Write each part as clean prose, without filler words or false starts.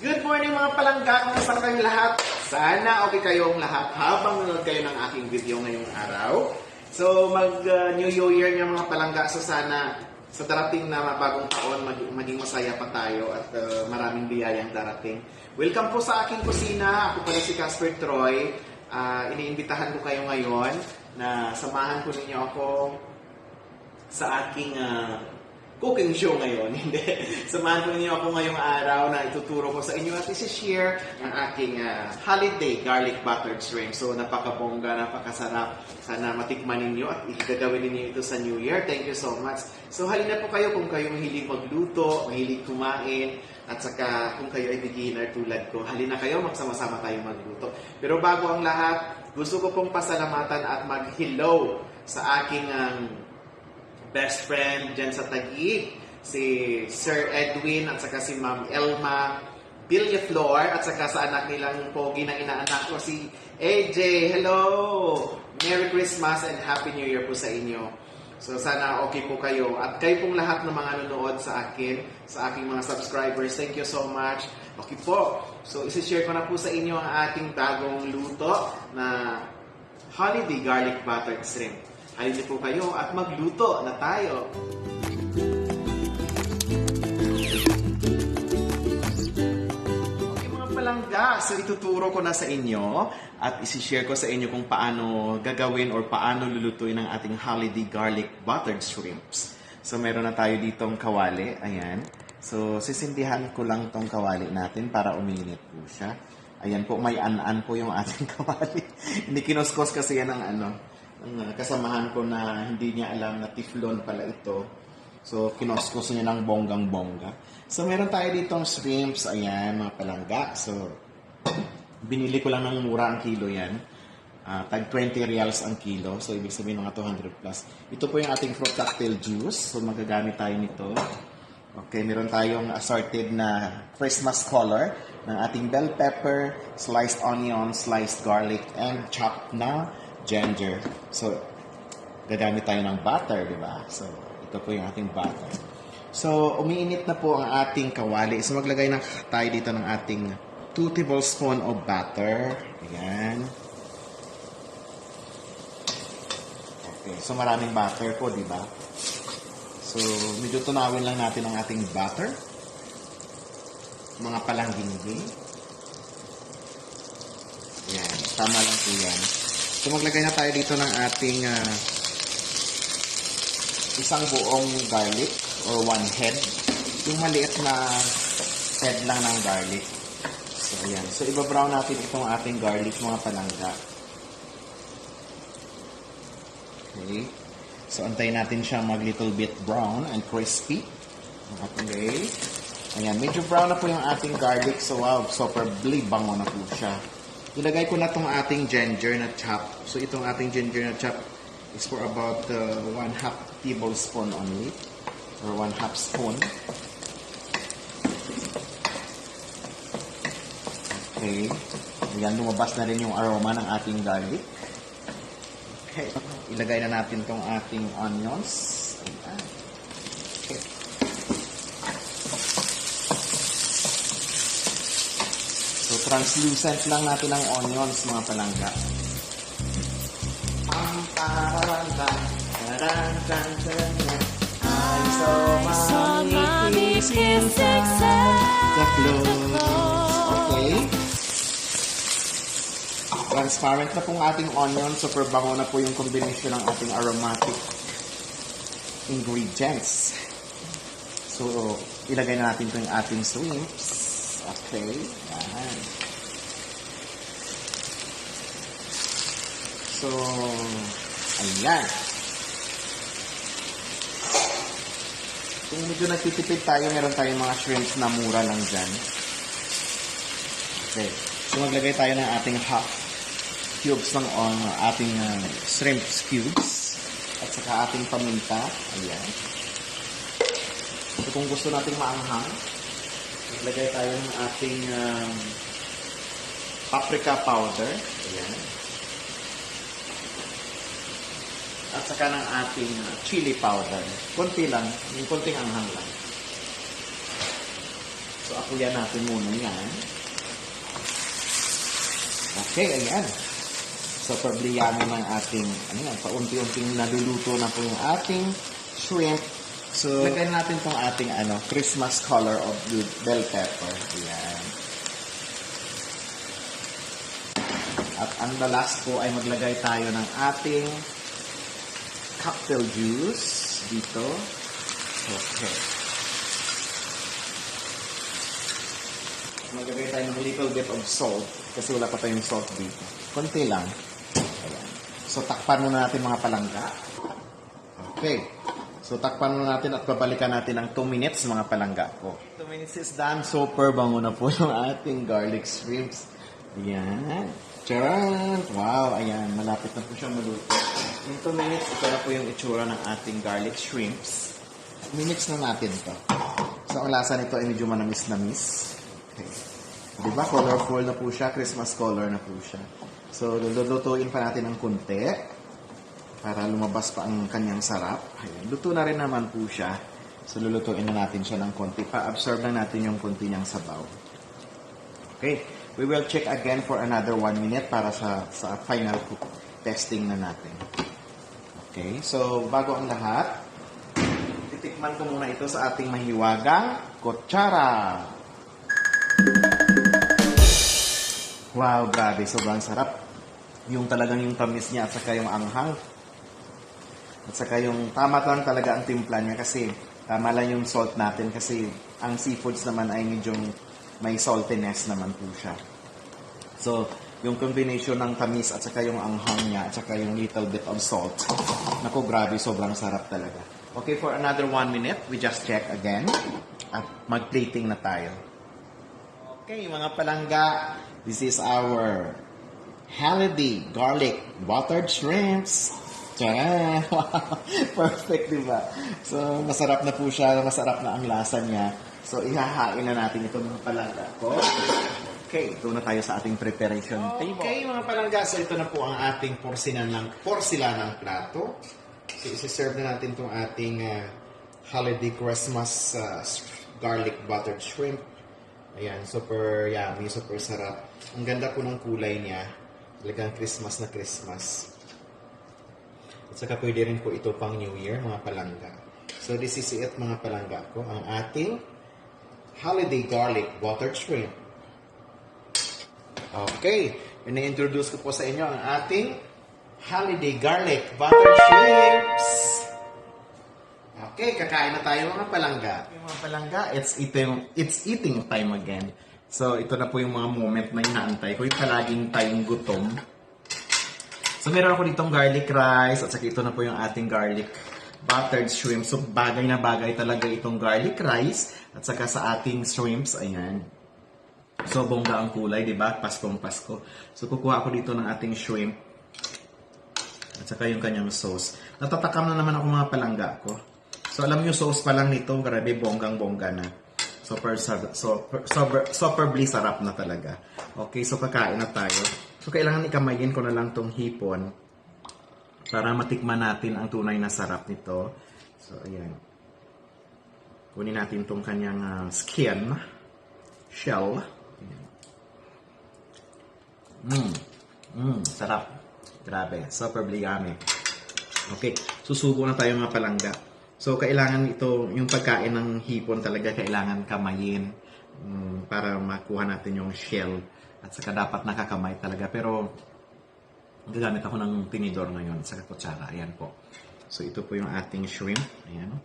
Good morning mga palangga! Kumusta kayong lahat? Sana okay kayong lahat habang nanonood kayo ng aking video ngayong araw. So mag-New Year nga mga palangga. So sana sa darating na bagong taon maging masaya pa tayo at maraming biyayang darating. Welcome po sa aking kusina. Ako pala si Casper Troy. Iniimbitahan ko kayo ngayon na samahan ko ninyo ako sa aking cooking show ngayon. Hindi. Samahan ko niyo ako ngayong araw na ituturo ko sa inyo at isi-share ang aking holiday garlic buttered shrimp. So, napakabongga, napakasarap. Sana matikman ninyo at igagawin ninyo ito sa New Year. Thank you so much. So, halina po kayo kung kayo mahilig magluto, mahilig kumain, at saka kung kayo ay beginner tulad ko, halina kayo, magsama-sama tayo magluto. Pero bago ang lahat, gusto ko pong pasalamatan at mag-hello sa aking best friend dyan sa Taguig, si Sir Edwin at saka si Ma'am Elma Villaflor at saka sa anak nilang pogi na inaanak ko si AJ. Hello! Merry Christmas and Happy New Year po sa inyo. So sana okay po kayo. At kayo pong lahat ng mga nanonood sa akin, sa aking mga subscribers, thank you so much. Okay po. So isi-share ko na po sa inyo ang ating bagong luto na holiday garlic buttered shrimp. Halina po kayo at magluto na tayo. Okay mga palangga, so ituturo ko na sa inyo at isi-share ko sa inyo kung paano gagawin or paano lulutuin ang ating holiday garlic buttered shrimps. So meron na tayo ditong kawali, ayan. So sisindihan ko lang tong kawali natin para uminit po siya. Ayan po, may an-an po yung ating kawali. Hindi kinuskos kasi yan ang ang kasamahan ko na hindi niya alam na teflon pala ito. So, kinoskos niya ng bonggang-bongga. So, meron tayo ditong shrimps. Ayan, mga palangga. So, binili ko lang ng mura ang kilo yan. Tag 20 reals ang kilo. So, ibig sabihin mga 200 plus. Ito po yung ating fruit cocktail juice. So, magagamit tayo nito. Okay, meron tayong assorted na Christmas color ng ating bell pepper, sliced onion, sliced garlic, and chopped na ginger. So, gagamit tayo ng butter, di ba? So, ito po yung ating butter. So, umiinit na po ang ating kawali. So, maglagay na tayo dito ng ating 2 tablespoon of butter. Ayan. Okay. So, maraming butter po, di ba? So, medyo tunawin lang natin ang ating butter. Mga palangging. Ayan. Tama lang po yan. So, maglagay na tayo dito ng ating isang buong garlic or 1 head. Yung maliit na head lang ng garlic. So, ayan. So, ibabrown natin itong ating garlic, mga palangga. Okay. So, antayin natin siya mag-little bit brown and crispy. Okay. Ayan. Medyo brown na po yung ating garlic. So, wow. Super bango na po siya. Ilagay ko na itong ating ginger na chop. So, itong ating ginger na chop is for about 1/2 tablespoon only. Or 1/2 spoon. Okay. Ayan, lumabas na rin yung aroma ng ating garlic. Okay. Ilagay na natin itong ating onions. Ayan. Okay. So, translucent lang natin ang onions, mga palangga. I'm so many kisses inside the clothes. Okay. Transparent na pong ating onion. Super bango na po yung combination ng ating aromatic ingredients. So, ilagay na natin ito yung ating shrimps. Okay. Yan. So, ayan. Kung medyo nagtitipid tayo, meron tayong mga shrimps na mura lang dyan. Okay. So, maglagay tayo ng ating half cubes ng ating shrimps cubes. At saka ating paminta. Ayan. So, kung gusto nating maanghang, maglagay tayo ng ating paprika powder. Ayan. At saka ng ating chili powder. Konti lang. Yung konting anghang lang. So, Pakuyan natin muna yan. Okay, ayan. Superbly yummy ng ating, paunti-unting naluluto na po yung ating shrimp. So, lagyan natin tong ating, Christmas color of bell pepper. Ayan. At ang the last po ay maglagay tayo ng ating cocktail juice dito. Okay. Maglagay tayo ng little bit of salt kasi wala pa tayong salt dito. Konti lang. Ayan. So, takpan muna natin mga palangga. Okay. So, takpan muna natin at babalikan natin ng 2 minutes mga palangga ko. 2 minutes is done. Super bango na po yung ating garlic shrimps. Ayan. Charan! Wow! Ayan. Malapit na po siyang maluto. In 2 minutes, ito na po yung itsura ng ating garlic shrimps. Minutes na natin to. So, ang lasa nito ay medyo manamis-namis. Okay. Diba? Colorful na po siya. Christmas color na po siya. So, lulutuin pa natin ng kunti para lumabas pa ang kanyang sarap. Ayan. Luto na rin naman po siya. So, lulutuin na natin siya ng kunti. Pa-absorb na natin yung kunti niyang sabaw. Okay. We will check again for another 1 minute para sa final cook testing na natin. Okay. So, bago ang lahat, titikman ko muna ito sa ating mahiwagang kutsara. Wow, grabe. Sobrang sarap. Yung talagang yung tamis niya at saka yung anghang. At saka yung tama lang talaga ang timpla niya kasi tama lang yung salt natin kasi ang seafoods naman ay medyo may saltiness naman po siya. So, yung combination ng tamis at saka yung anghang niya at saka yung little bit of salt. Naku, grabe. Sobrang sarap talaga. Okay, for another 1 minute, we just check again. At mag-plating na tayo. Okay, mga palangga, this is our holiday garlic buttered shrimps. Tara! Wow! Perfect, diba? So, masarap na po siya. Masarap na ang lasa niya. So, ihahain na natin ito mga palangga ko. Okay, ito na tayo sa ating preparation table. Okay, mga palangga. So, ito na po ang ating porsilanang plato. So, isi-serve na natin itong ating holiday Christmas garlic buttered shrimp. Ayan, super yummy, super sarap. Ang ganda po ng kulay niya. Talagang Christmas na Christmas. At saka pwede rin po ito pang New Year, mga palangga. So this is it, mga palangga ko. Ang ating holiday garlic buttered shrimp. Okay, ina-introduce ko po sa inyo ang ating holiday garlic buttered shrimps. Okay, kakain na tayo mga palangga. Mga palangga, it's eating time again. So, ito na po yung mga moment na inaantay ko. Yung palaging tayong gutom. So, meron ako ditong garlic rice. At saka ito na po yung ating garlic buttered shrimp. So, bagay na bagay talaga itong garlic rice. At saka sa ating shrimps. Ayan. So, bongga ang kulay, diba? Paskong Pasko. So, kukuha ako dito ng ating shrimp. At saka yung kanyang sauce. Natatakam na naman ako mga palangga ko. So, alam nyo, sauce pa lang nito, grabe, bonggang-bongga na. Superbly sarap na talaga. Okay, so kakain na tayo. So, kailangan ikamayin ko na lang tong hipon para matikman natin ang tunay na sarap nito. So, ayan. Kunin natin tong kanyang skin, shell. Sarap. Grabe, superbly yummy. Okay, susubo na tayo mga palangga. So, kailangan ito, yung pagkain ng hipon talaga, kailangan kamayin para makuha natin yung shell. At saka dapat nakakamay talaga. Pero, gagamit ako ng tinidor ngayon sa kutsara. Ayan po. So, ito po yung ating shrimp. Ayan.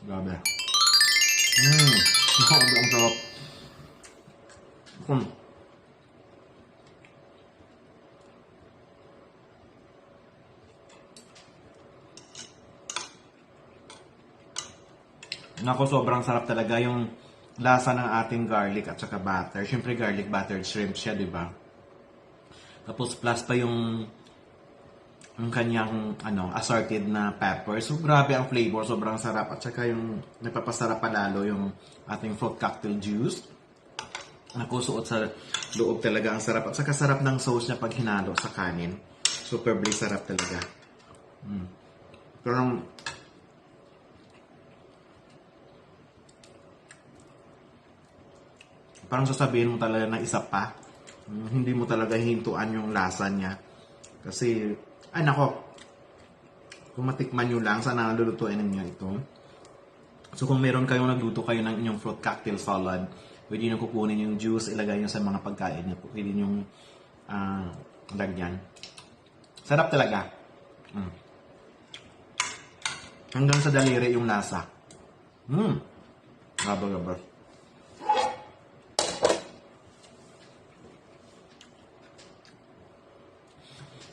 Grabe. Ang sarap. Nako, sobrang sarap talaga yung lasa ng ating garlic at saka butter. Siyempre, garlic buttered shrimp siya, di ba? Tapos, plus pa yung kanyang assorted na pepper. So, grabe ang flavor. Sobrang sarap. At saka yung napapasarap pa lalo yung ating fruit cocktail juice. Nakusuot sa loob talaga ang sarap. At saka sarap ng sauce niya pag hinalo sa kanin. Superbly sarap talaga. Pero parang sasabihin mo talaga na isa pa. Hindi mo talaga hintuan yung lasa niya. Kasi, ay nako, kung matikman nyo lang, sana lulutuin ninyo ito. So kung meron kayong nagluto kayo ng inyong fruit cocktail salad, pwede nyo kukunin yung juice, ilagay nyo sa mga pagkain nyo. Pwede nyo lagyan. Sarap talaga. Hanggang sa daliri yung lasa. Gaba-gaba.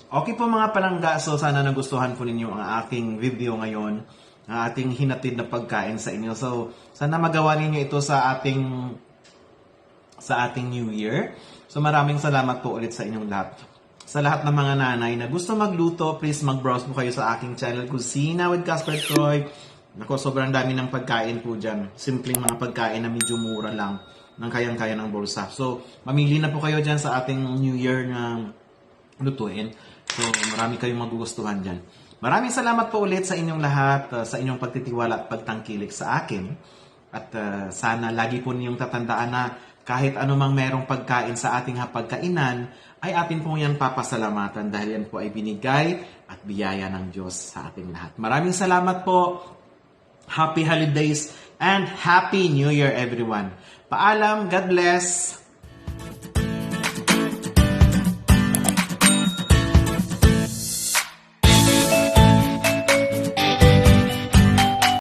Okay po mga palangga, so sana nagustuhan po ninyo ang aking video ngayon, ang ating hinatid na pagkain sa inyo. So sana magawa ninyo ito sa ating New Year. So maraming salamat po ulit sa inyong lahat. Sa lahat ng mga nanay na gusto magluto, please mag-browse po kayo sa aking channel, Kusina with Casper Troy. Nako, sobrang dami ng pagkain po dyan. Simpleng mga pagkain na medyo mura lang, ng kayang-kaya ng bulsa. So mamili na po kayo dyan sa ating New Year na lutuin. So, marami kayong magugustuhan dyan. Maraming salamat po ulit sa inyong lahat, sa inyong pagtitiwala at pagtangkilik sa akin. At sana lagi po ninyong tatandaan na kahit anumang merong pagkain sa ating hapagkainan, ay atin po yan papasalamatan dahil yan po ay binigay at biyaya ng Diyos sa ating lahat. Maraming salamat po. Happy holidays and Happy New Year everyone. Paalam, God bless.